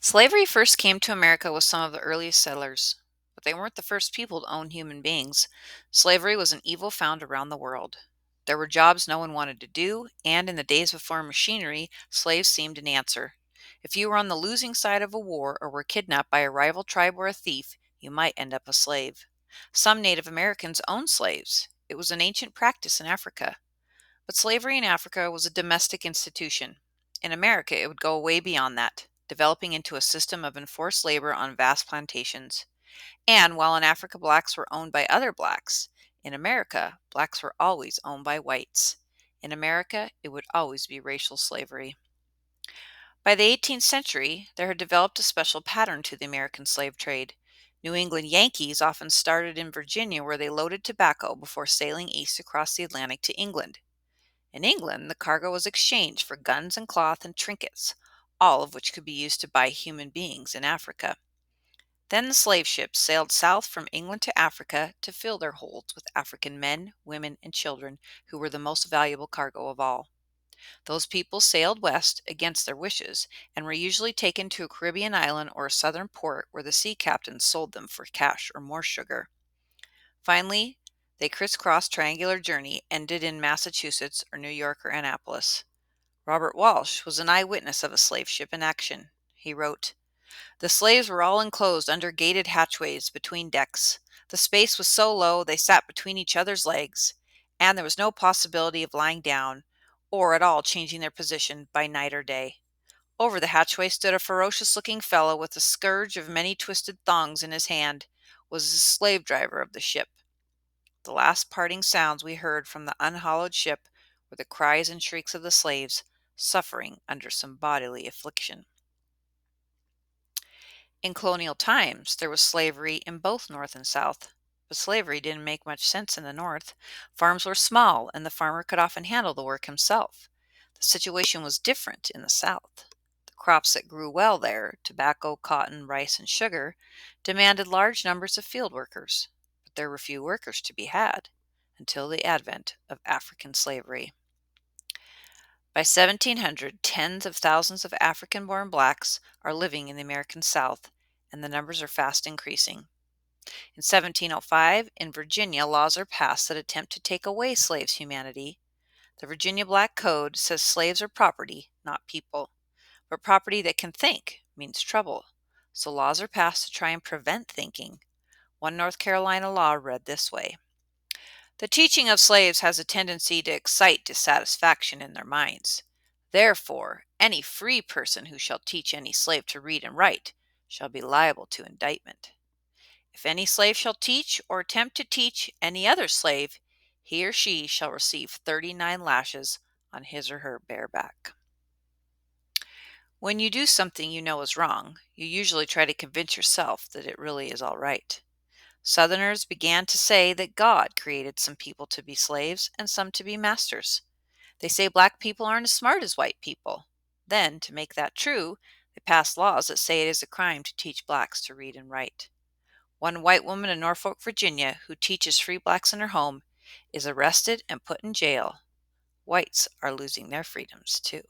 Slavery first came to America with some of the earliest settlers, but they weren't the first people to own human beings. Slavery was an evil found around the world. There were jobs no one wanted to do, and in the days before machinery, slaves seemed an answer. If you were on the losing side of a war or were kidnapped by a rival tribe or a thief, you might end up a slave. Some Native Americans owned slaves. It was an ancient practice in Africa. But slavery in Africa was a domestic institution. In America, it would go way beyond that, developing into a system of enforced labor on vast plantations. And while in Africa blacks were owned by other blacks, in America, blacks were always owned by whites. In America, it would always be racial slavery. By the 18th century, there had developed a special pattern to the American slave trade. New England Yankees often started in Virginia where they loaded tobacco before sailing east across the Atlantic to England. In England, the cargo was exchanged for guns and cloth and trinkets, all of which could be used to buy human beings in Africa. Then the slave ships sailed south from England to Africa to fill their holds with African men, women, and children who were the most valuable cargo of all. Those people sailed west against their wishes and were usually taken to a Caribbean island or a southern port where the sea captains sold them for cash or more sugar. Finally, they crisscrossed triangular journey ended in Massachusetts or New York or Annapolis. Robert Walsh was an eyewitness of a slave ship in action. He wrote, "The slaves were all enclosed under gated hatchways between decks. The space was so low they sat between each other's legs, and there was no possibility of lying down, or at all changing their position by night or day. Over the hatchway stood a ferocious-looking fellow with a scourge of many twisted thongs in his hand, was the slave driver of the ship. The last parting sounds we heard from the unhallowed ship were the cries and shrieks of the slaves, suffering under some bodily affliction." In colonial times, there was slavery in both North and South. But slavery didn't make much sense in the North. Farms were small, and the farmer could often handle the work himself. The situation was different in the South. The crops that grew well there, tobacco, cotton, rice, and sugar, demanded large numbers of field workers. But there were few workers to be had until the advent of African slavery. By 1700, tens of thousands of African born blacks are living in the American South, and the numbers are fast increasing. In 1705, in Virginia, laws are passed that attempt to take away slaves' humanity. The Virginia Black Code says slaves are property, not people. But property that can think means trouble. So laws are passed to try and prevent thinking. One North Carolina law read this way: "The teaching of slaves has a tendency to excite dissatisfaction in their minds. Therefore, any free person who shall teach any slave to read and write shall be liable to indictment. If any slave shall teach or attempt to teach any other slave, he or she shall receive 39 lashes on his or her bare back." When you do something you know is wrong, you usually try to convince yourself that it really is all right. Southerners began to say that God created some people to be slaves and some to be masters. They say black people aren't as smart as white people. Then, to make that true, they passed laws that say it is a crime to teach blacks to read and write. One white woman in Norfolk, Virginia, who teaches free blacks in her home, is arrested and put in jail. Whites are losing their freedoms too.